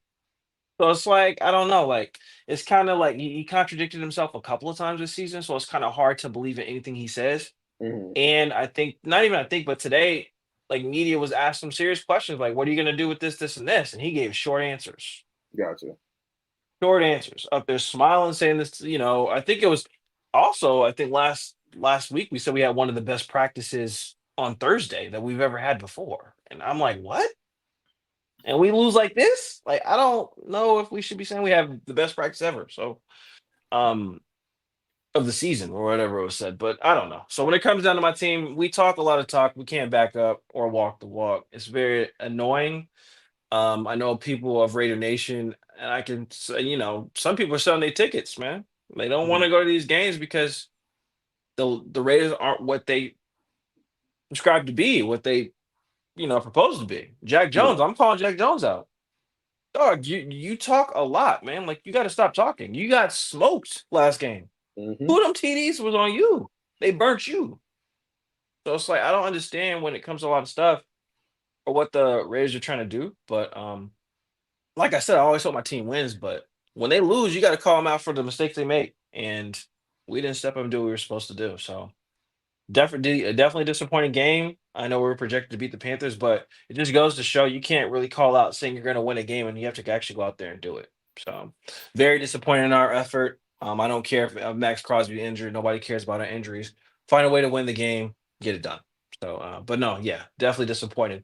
So it's like, I don't know, like it's kind of like he contradicted himself a couple of times this season, so it's kind of hard to believe in anything he says. Mhm. And I think not even I think, but today, like media was asked some serious questions, like, "What are you going to do with this, this, and this?" And he gave short answers, Gotcha. short answers. Up there smiling, saying this. I think it was also I think last week we said we had one of the best practices on Thursday that we've ever had before, and I'm like, what? And we lose like this? Like, I don't know if we should be saying we have the best practice ever. So, um, of the season or whatever it was said, but I don't know. So when it comes down to my team, we talk a lot of talk. We can't back up or walk the walk. It's very annoying. I know people of Raider Nation, and I can say, some people are selling their tickets, man. They don't want Mhm. to go to these games because the Raiders aren't what they described to be, what they, proposed to be. Jack Yeah. Jones, I'm calling Jack Jones out. Dog, you talk a lot, man. Like you got to stop talking. You got smoked last game. Mhm. Who them TDs was on you? They burnt you. So it's like I don't understand when it comes to a lot of stuff or what the Raiders are trying to do. But like I said, I always hope my team wins. But when they lose, you got to call them out for the mistakes they make. And we didn't step up and do what we were supposed to do. So definitely disappointing game. I know we were projected to beat the Panthers, but it just goes to show you can't really call out saying you're going to win a game, and you have to actually go out there and do it. So very disappointed in our effort. I don't care if Max Crosby injured. Nobody cares about our injuries. Find a way to win the game, get it done. So, but no, yeah, definitely disappointed.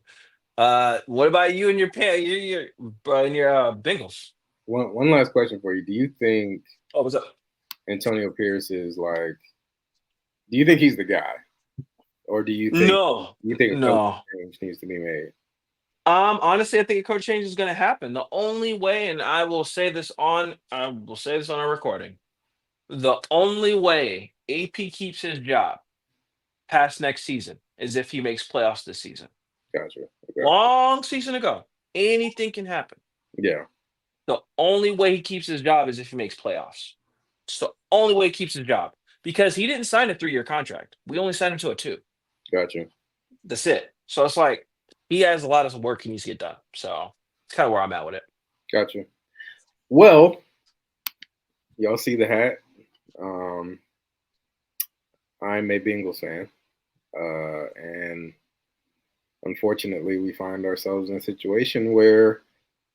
What about you and your Bengals? One last question for you. Do you think Oh, what's up? Antonio Pierce is like? Do you think he's the guy, or No, do you think a coach no. change needs to be made? Honestly, I think a code change is going to happen. The only way, and I will say this on a recording. The only way AP keeps his job past next season is if he makes playoffs this season. Gotcha. Okay. Long season ago, anything can happen. Yeah. The only way he keeps his job is if he makes playoffs. It's the only way he keeps his job because he didn't sign a 3-year contract. We only signed him to a two. Gotcha. That's it. So it's like he has a lot of work he needs to get done. So it's kind of where I'm at with it. Gotcha. Well, y'all see the hat. Um, I'm a Bengals fan, and unfortunately, we find ourselves in a situation where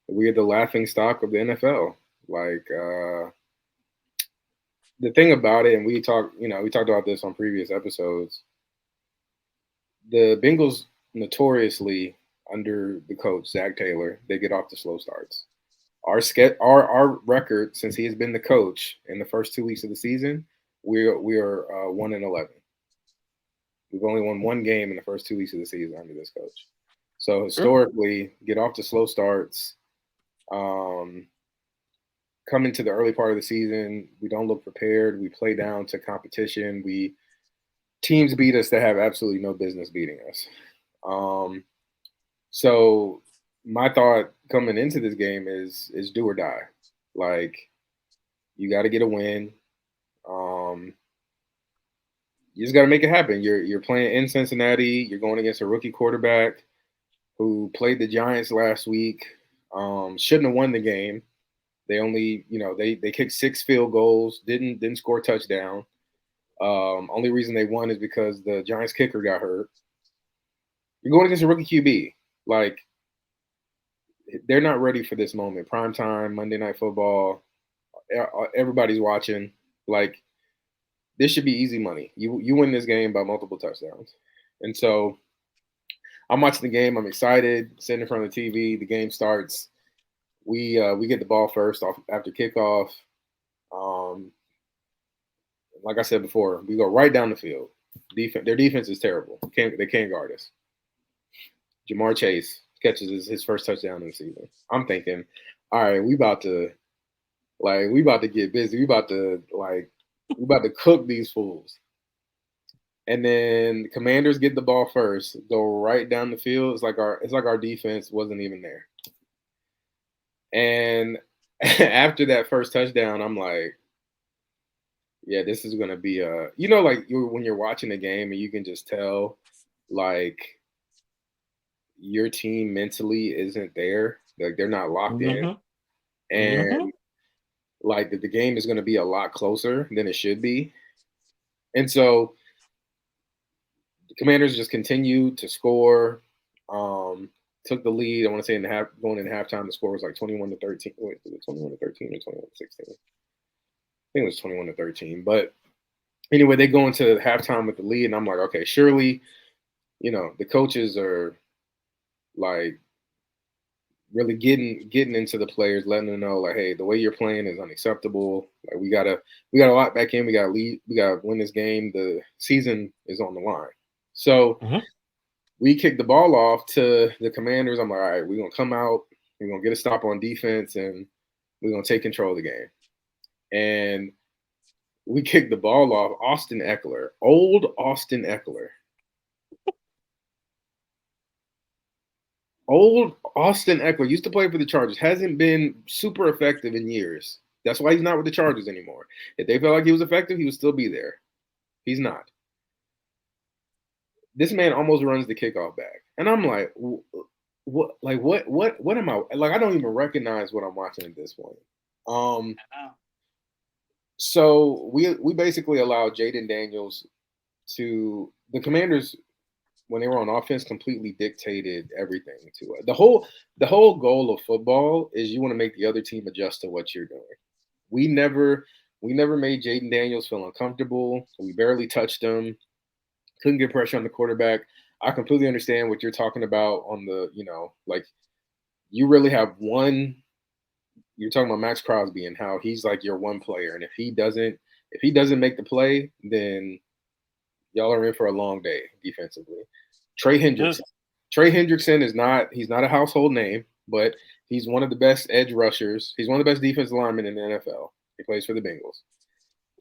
we are the laughing stock of the NFL. Like the thing about it, and we talked about this on previous episodes. The Bengals notoriously under the coach Zach Taylor, they get off the slow starts. our record since he has been the coach in the first 2 weeks of the season, we are 1-11. We've only won one game in the first 2 weeks of the season under this coach. So historically, get off to slow starts. Um, Come into the early part of the season, we don't look prepared. We play down to competition. We teams beat us that have absolutely no business beating us. Um, so my thought coming into this game is do or die. Like you got to get a win. Um, you just got to make it happen. You're playing in Cincinnati. You're going against a rookie quarterback who played the Giants last week. Shouldn't have won the game. They only, they kicked 6 field goals, didn't score a touchdown. Only reason they won is because the Giants kicker got hurt. You're going against a rookie QB. Like they're not ready for this moment. Prime time, Monday Night Football. Everybody's watching. Like this should be easy money. You win this game by multiple touchdowns. And so I'm watching the game. I'm excited. Sitting in front of the TV. The game starts. We get the ball first off after kickoff. Um, like I said before, we go right down the field. Their defense is terrible. They can't guard us. Jamar Chase catches his first touchdown in the season. I'm thinking, all right, we about to get busy. We about to cook these fools. And then the Commanders get the ball first, go right down the field. It's like our defense wasn't even there. And after that first touchdown, I'm like, yeah, this is gonna be when you're watching a game and you can just tell like your team mentally isn't there, like they're not locked in, and like the game is gonna be a lot closer than it should be. And so the Commanders just continued to score. Took the lead. I want to say going in halftime, the score was like 21-13. Wait, was it 21-13 or 21-16? I think it was 21-13. But anyway, they go into halftime with the lead, and I'm like, okay, surely, the coaches are like really getting into the players, letting them know like, hey, the way you're playing is unacceptable. Like we gotta lock back in. We gotta lead. We gotta win this game. The season is on the line. So we kick the ball off to the Commanders. I'm like, all right, we're gonna come out. We're gonna get a stop on defense, and we're gonna take control of the game. And we kicked the ball off. Old Austin Eckler. Old Austin Eckler used to play for the Chargers. Hasn't been super effective in years. That's why he's not with the Chargers anymore. If they felt like he was effective, he would still be there. He's not. This man almost runs the kickoff back, and I'm like, what am I like? I don't even recognize what I'm watching at this point. So we basically allowed Jaden Daniels to the Commanders when they were on offense completely dictated everything to it. The whole goal of football is you want to make the other team adjust to what you're doing. We never made Jaden Daniels feel uncomfortable. We barely touched him. Couldn't get pressure on the quarterback. I completely understand what you're talking about on the, like you really have one. You're talking about Max Crosby and how he's like your one player, and if he doesn't make the play, then y'all are in for a long day defensively. Trey Hendrickson he's not a household name, but he's one of the best edge rushers. He's one of the best defensive linemen in the NFL. He plays for the Bengals.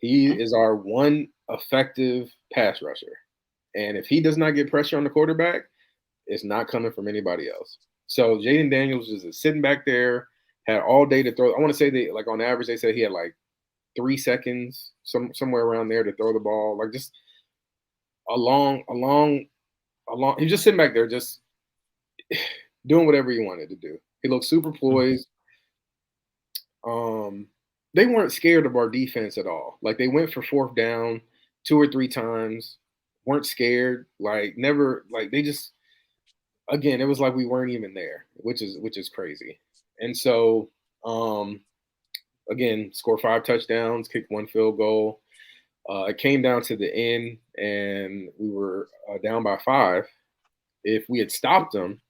He is our one effective pass rusher. And if he does not get pressure on the quarterback, it's not coming from anybody else. So Jaden Daniels is sitting back there, had all day to throw. I want to say like on average, they said he had like 3 seconds, somewhere around there to throw the ball. Like just a long. He was just sitting back there, just doing whatever he wanted to do. He looked super poised. They weren't scared of our defense at all. Like they went for 4th down 2 or 3 times. Weren't scared. Like never. Like they just. Again, it was like we weren't even there, which is crazy. And so, again, score 5 touchdowns, kick 1 field goal. It came down to the end, and we were down by 5. If we had stopped them,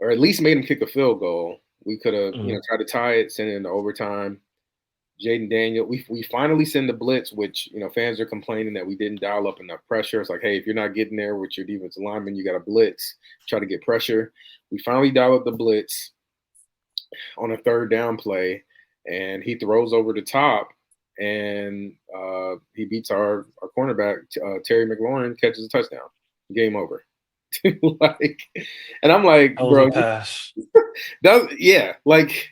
or at least made them kick a field goal, We could have, Mhm. tried to tie it, send it into overtime. Jaden Daniel, we finally send the blitz, which fans are complaining that we didn't dial up enough pressure. It's like, hey, if you're not getting there with your defensive lineman, you got to blitz, try to get pressure. We finally dial up the blitz on a third down play, and he throws over the top, and he beats our cornerback Terry McLaurin, catches a touchdown. Game over. Like, and I'm like, Hell of a bro, pass. yeah, like.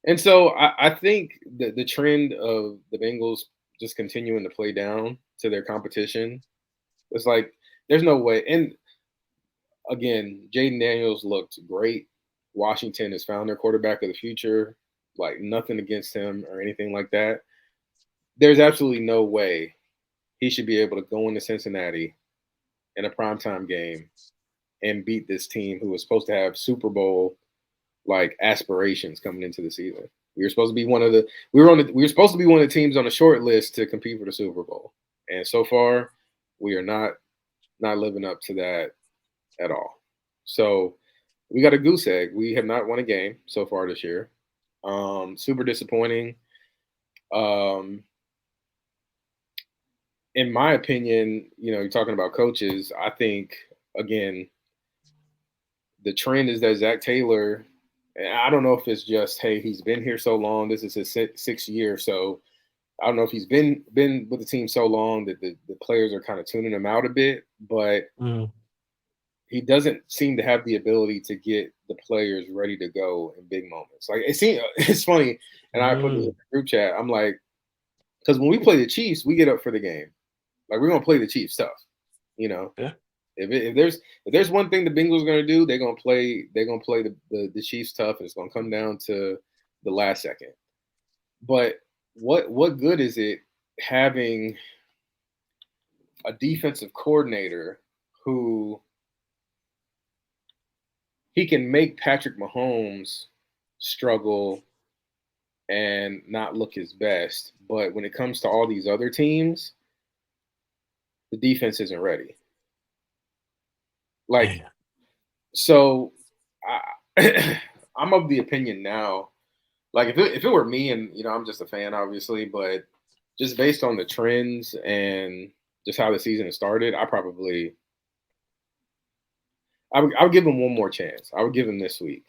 And so I think the trend of the Bengals just continuing to play down to their competition, it's like there's no way. And again, Jaden Daniels looked great. Washington has found their quarterback of the future. Like nothing against him or anything like that. There's absolutely no way he should be able to go into Cincinnati in a primetime game and beat this team who was supposed to have Super Bowl like aspirations coming into the season. We were supposed to be one of the we were supposed to be one of the teams on the short list to compete for the Super Bowl. And so far, we are not living up to that at all. So we got a goose egg. We have not won a game so far this year. Super disappointing. Um, in my opinion, you're talking about coaches. I think again, the trend is that Zach Taylor, and I don't know if it's just, hey, he's been here so long. This is his sixth year, so I don't know if he's been with the team so long that the players are kind of tuning him out a bit, but Mhm. he doesn't seem to have the ability to get the players ready to go in big moments. Like it's funny, and I put it in the Mm. group chat. I'm like, because when we play the Chiefs, we get up for the game. Like we're gonna play the Chiefs tough, you know. Yeah. If there's one thing the Bengals are gonna do, they're gonna play the Chiefs tough, and it's gonna come down to the last second. But what good is it having a defensive coordinator who he can make Patrick Mahomes struggle and not look his best, but when it comes to all these other teams, the defense isn't ready. Like Man. so, I'm of the opinion now. Like if it were me, and I'm just a fan, obviously, but just based on the trends and just how the season has started, I would give him one more chance. I would give him this week.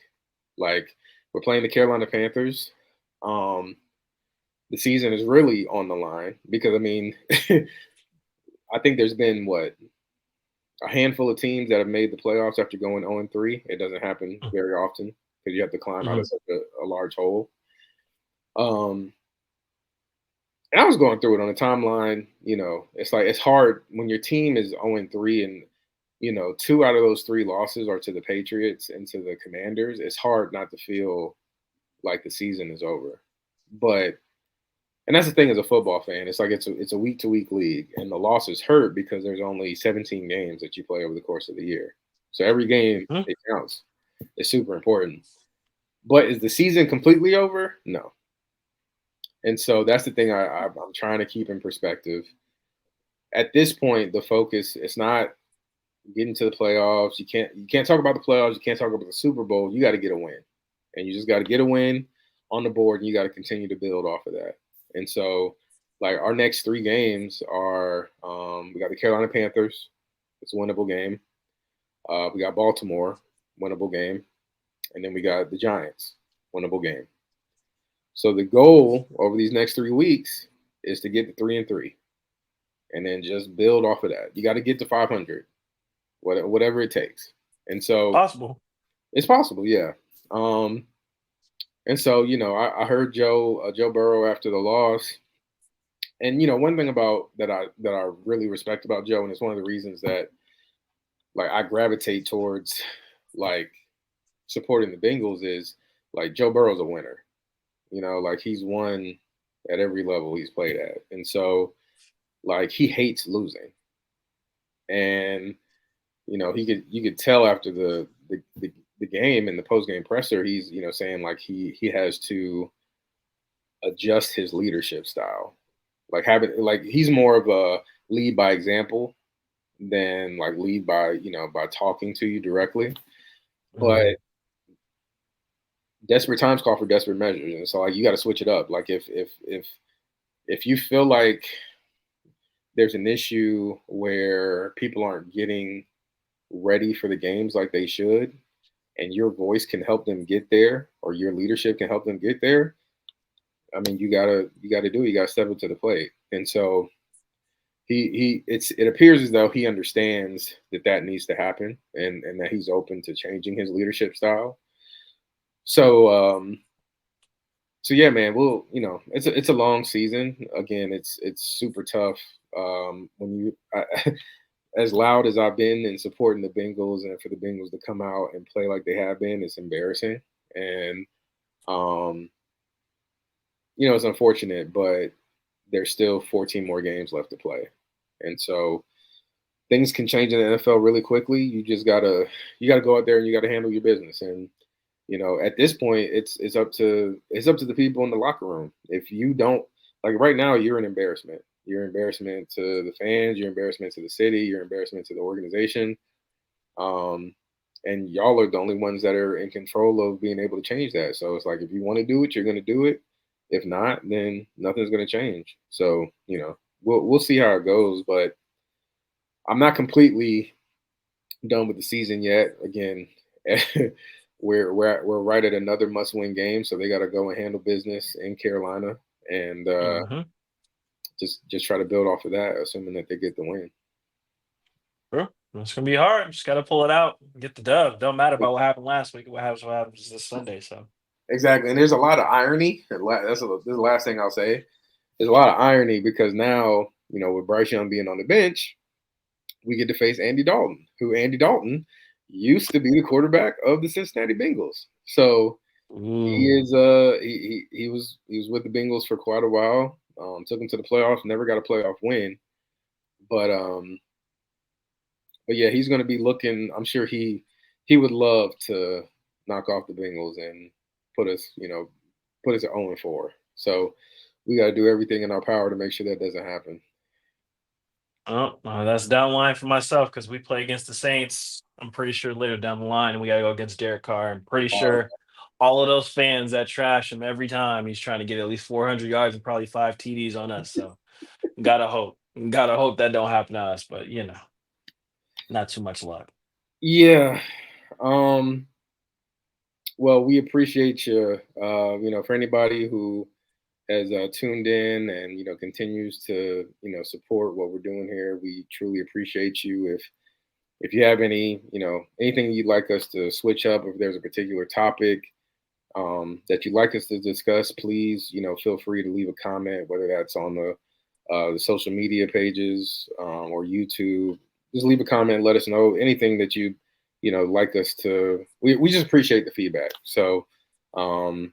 Like we're playing the Carolina Panthers. Um, the season is really on the line because I mean, I think there's been what a handful of teams that have made the playoffs after going 0-3. It doesn't happen very often because you have to climb out of Mhm. such a large hole. Um, and I was going through it on the timeline. It's like it's hard when your team is 0-3 and two out of those three losses are to the Patriots and to the Commanders. It's hard not to feel like the season is over. But and that's the thing as a football fan. It's like it's a week to week league, and the losses hurt because there's only 17 games that you play over the course of the year. So every game Mhm. it counts. It's super important. But is the season completely over? No. And so that's the thing I'm trying to keep in perspective. At this point, the focus it's not getting to the playoffs. You can't talk about the playoffs. You can't talk about the Super Bowl. You got to get a win, and you just got to get a win on the board, and you got to continue to build off of that. And so, like our next three games are we got the Carolina Panthers. It's a winnable game. We got Baltimore, winnable game, and then we got the Giants, winnable game. So the goal over these next 3 weeks is to get to 3-3, and then just build off of that. You got to get to 500, whatever it takes. And so Possible. it's possible, yeah. Um, and so I heard Joe Burrow after the loss, and one thing about that I really respect about Joe, and it's one of the reasons that like I gravitate towards like supporting the Bengals is like Joe Burrow's a winner. Like he's won at every level he's played at, and so like he hates losing, and you could tell after the game and the post game presser, he's saying like he has to adjust his leadership style, like having like he's more of a lead by example than like lead by by talking to you directly. But Mhm. desperate times call for desperate measures, and so like you got to switch it up. Like if you feel like there's an issue where people aren't getting ready for the games like they should, and your voice can help them get there, or your leadership can help them get there. I mean, you gotta do it. You gotta step up to the plate. And so it appears as though he understands that that needs to happen, and that he's open to changing his leadership style. So so yeah, man, we'll it's a long season. Again, it's super tough. When as loud as I've been in supporting the Bengals, and for the Bengals to come out and play like they have been, it's embarrassing. And um, it's unfortunate, but there's still 14 more games left to play, and so things can change in the NFL really quickly. You gotta go out there and you gotta handle your business. And at this point, it's up to the people in the locker room. If you don't, like, right now, you're an embarrassment. You're an embarrassment to the fans. You're an embarrassment to the city. You're an embarrassment to the organization. Um, and y'all are the only ones that are in control of being able to change that. So it's like, if you want to do it, you're going to do it. If not, then nothing's going to change. So we'll see how it goes. But I'm not completely done with the season yet. Again, we're right at another must-win game, so they got to go and handle business in Carolina, and Hmm. just try to build off of that, assuming that they get the win. Sure. It's gonna be hard. Just gotta pull it out, get the dub. Don't matter about what happened last week. What happens this Sunday. So. Exactly, and there's a lot of irony. This is the last thing I'll say. There's a lot of irony because now, with Bryce Young being on the bench, we get to face Andy Dalton, who Andy Dalton used to be the quarterback of the Cincinnati Bengals. So he Ooh. is he was with the Bengals for quite a while. Took them to the playoffs, never got a playoff win. But but yeah, he's going to be looking. I'm sure he would love to knock off the Bengals and put us, put us at 0-4. So we got to do everything in our power to make sure that doesn't happen. Oh, that's down the line for myself because we play against the Saints. I'm pretty sure later down the line, and we got to go against Derek Carr. I'm pretty Uh, sure all of those fans that trash him every time he's trying to get at least 400 yards and probably 5 TDs on us. So gotta hope that don't happen to us. But not too much luck. yeah. Um, well, we appreciate you. For anybody who has tuned in and continues to support what we're doing here, we truly appreciate you. If you have any anything you'd like us to switch up, if there's a particular topic that you'd like us to discuss, please feel free to leave a comment, whether that's on the social media pages or YouTube. Just leave a comment, let us know anything that you like us to. We just appreciate the feedback. Um,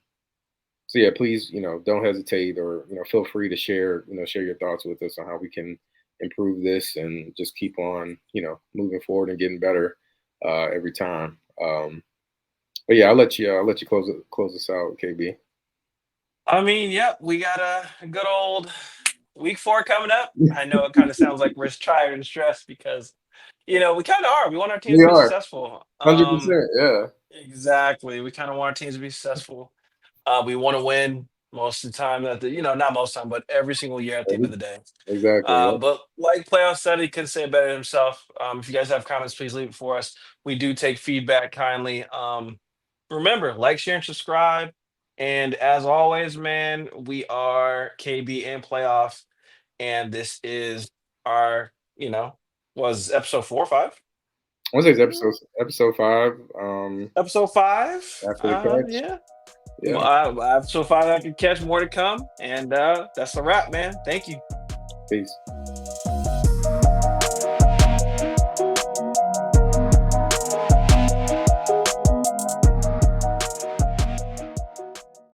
so yeah, please, don't hesitate, or feel free to share your thoughts with us on how we can improve this and just keep on, moving forward and getting better every time. But yeah, I'll let you close this out, KB. I mean, yep, we got a good old week 4 coming up. I know it kind of sounds like we're tired and stressed because we kind of are. We want our teams We to be are successful. 100%. Yeah, Exactly. We kind of want our teams to be successful. We want to win most of the time. Not most of the time, but every single year at the end of the day. exactly. Yep. But like playoff study couldn't say it better himself. If you guys have comments, please leave it for us. We do take feedback kindly. Remember, like, share, and subscribe. And as always, man, we are KB and playoff, and this is our, was episode 4 or 5? I want to say it's episode 5. Episode 5. After the catch. Yeah. Yeah. Episode 5 after catch, more to come, and that's a wrap, man. Thank you. Peace.